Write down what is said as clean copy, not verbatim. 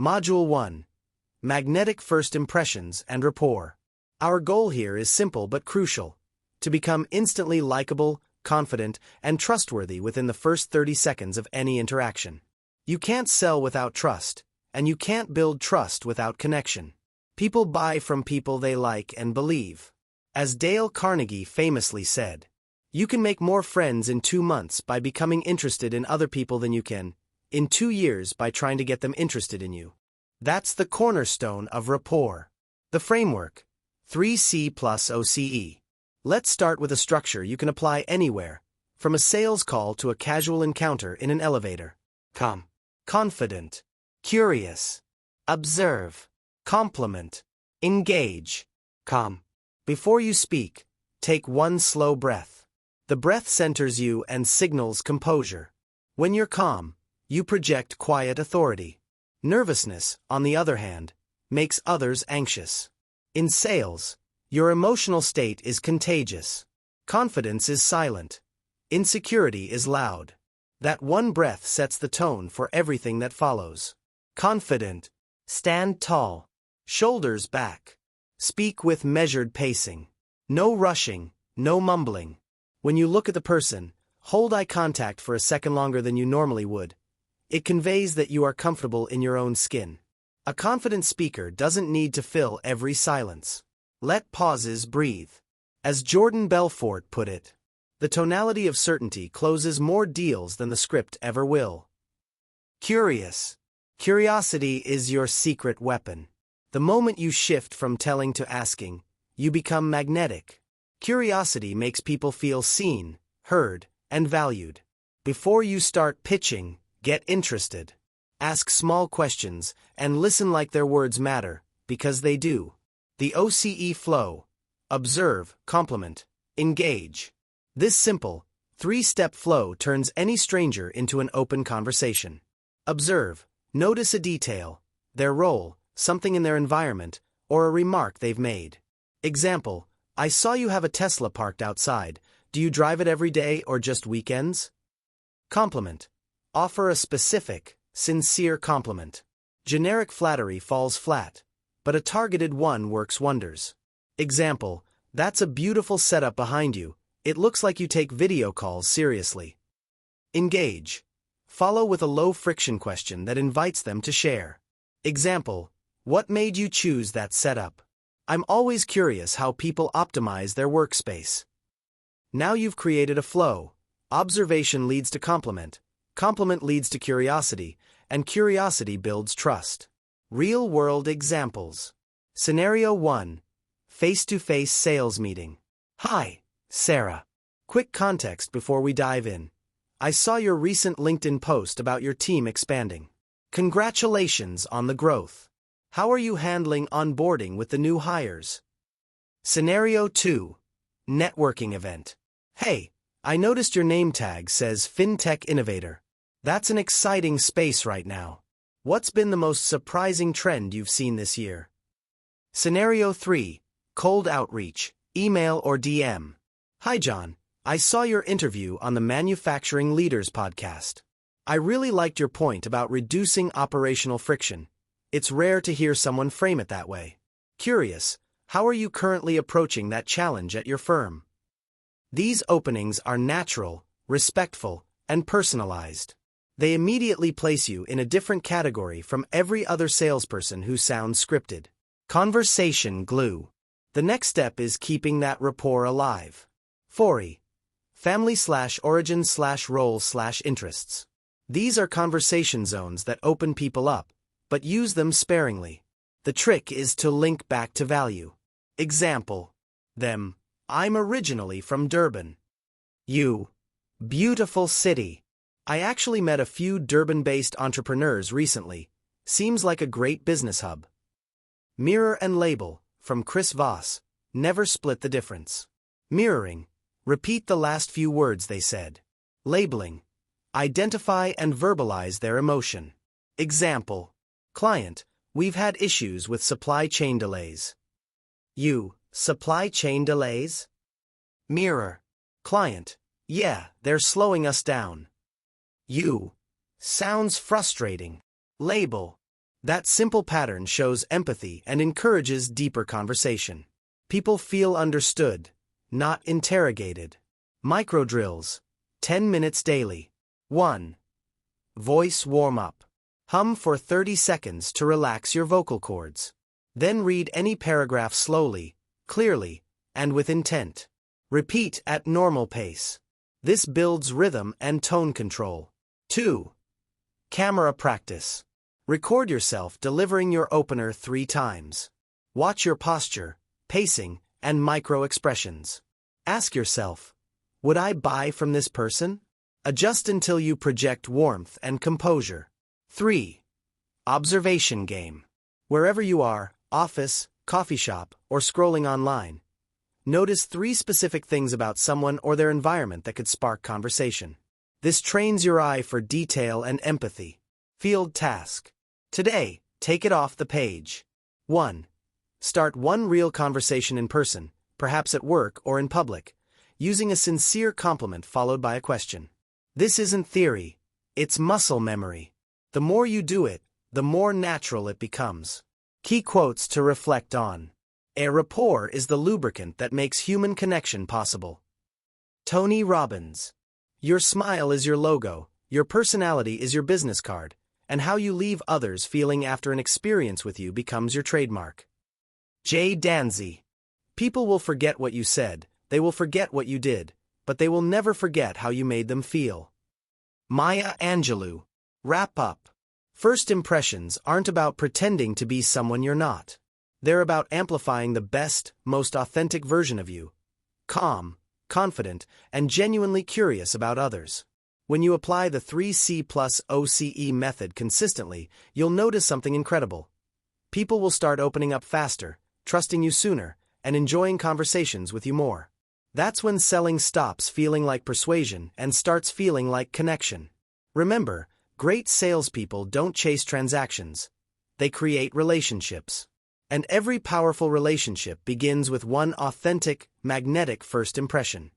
Module 1. Magnetic First Impressions and Rapport. Our goal here is simple but crucial: to become instantly likable, confident, and trustworthy within the first 30 seconds of any interaction. You can't sell without trust, and you can't build trust without connection. People buy from people they like and believe. As Dale Carnegie famously said, "You can make more friends in 2 months by becoming interested in other people than you can in 2 years by trying to get them interested in you." That's the cornerstone of rapport. The framework: 3C plus OCE. Let's start with a structure you can apply anywhere, from a sales call to a casual encounter in an elevator. Calm, confident, curious, observe, compliment, engage. Calm. Before you speak, take one slow breath. The breath centers you and signals composure. When you're calm, you project quiet authority. Nervousness, on the other hand, makes others anxious. In sales, your emotional state is contagious. Confidence is silent. Insecurity is loud. That one breath sets the tone for everything that follows. Confident. Stand tall. Shoulders back. Speak with measured pacing. No rushing, no mumbling. When you look at the person, hold eye contact for a second longer than you normally would. It conveys that you are comfortable in your own skin. A confident speaker doesn't need to fill every silence. Let pauses breathe. As Jordan Belfort put it, the tonality of certainty closes more deals than the script ever will. Curious. Curiosity is your secret weapon. The moment you shift from telling to asking, you become magnetic. Curiosity makes people feel seen, heard, and valued. Before you start pitching, get interested. Ask small questions and listen like their words matter, because they do. The OCE flow: observe, compliment, engage. This simple, 3-step flow turns any stranger into an open conversation. Observe. Notice a detail, their role, something in their environment, or a remark they've made. Example: I saw you have a Tesla parked outside. Do you drive it every day or just weekends? Compliment. Offer a specific, sincere compliment. Generic flattery falls flat, but a targeted one works wonders. Example: that's a beautiful setup behind you. It looks like you take video calls seriously. Engage. Follow with a low-friction question that invites them to share. Example: what made you choose that setup? I'm always curious how people optimize their workspace. Now you've created a flow. Observation leads to compliment, compliment leads to curiosity, and curiosity builds trust. Real-world examples. Scenario 1. Face-to-face sales meeting. Hi, Sarah. Quick context before we dive in. I saw your recent LinkedIn post about your team expanding. Congratulations on the growth. How are you handling onboarding with the new hires? Scenario 2. Networking event. Hey, I noticed your name tag says FinTech Innovator. That's an exciting space right now. What's been the most surprising trend you've seen this year? Scenario 3. Cold outreach, email or DM. Hi John, I saw your interview on the Manufacturing Leaders podcast. I really liked your point about reducing operational friction. It's rare to hear someone frame it that way. Curious, how are you currently approaching that challenge at your firm? These openings are natural, respectful, and personalized. They immediately place you in a different category from every other salesperson who sounds scripted. Conversation glue. The next step is keeping that rapport alive. 4E. Family/origin/role/interests. These are conversation zones that open people up, but use them sparingly. The trick is to link back to value. Example: them. I'm originally from Durban. You. Beautiful city. I actually met a few Durban-based entrepreneurs recently. Seems like a great business hub. Mirror and label, from Chris Voss. Never split the difference. Mirroring. Repeat the last few words they said. Labeling. Identify and verbalize their emotion. Example: client, we've had issues with supply chain delays. You. Supply chain delays? Mirror. Client, yeah, they're slowing us down. You. Sounds frustrating. Label. That simple pattern shows empathy and encourages deeper conversation. People feel understood, not interrogated. Micro drills. 10 minutes daily. 1. Voice warm-up. Hum for 30 seconds to relax your vocal cords. Then read any paragraph slowly, clearly, and with intent. Repeat at normal pace. This builds rhythm and tone control. 2. Camera practice. Record yourself delivering your opener 3 times. Watch your posture, pacing, and micro-expressions. Ask yourself, would I buy from this person? Adjust until you project warmth and composure. 3. Observation game. Wherever you are, office, coffee shop, or scrolling online, notice 3 specific things about someone or their environment that could spark conversation. This trains your eye for detail and empathy. Field task. Today, take it off the page. 1. Start one real conversation in person, perhaps at work or in public, using a sincere compliment followed by a question. This isn't theory, it's muscle memory. The more you do it, the more natural it becomes. Key quotes to reflect on. A rapport is the lubricant that makes human connection possible. Tony Robbins. Your smile is your logo, your personality is your business card, and how you leave others feeling after an experience with you becomes your trademark. Jay Danzy. People will forget what you said, they will forget what you did, but they will never forget how you made them feel. Maya Angelou. Wrap up. First impressions aren't about pretending to be someone you're not. They're about amplifying the best, most authentic version of you. Calm, confident, and genuinely curious about others. When you apply the 3C plus OCE method consistently, you'll notice something incredible. People will start opening up faster, trusting you sooner, and enjoying conversations with you more. That's when selling stops feeling like persuasion and starts feeling like connection. Remember, great salespeople don't chase transactions. They create relationships. And every powerful relationship begins with one authentic, magnetic first impression.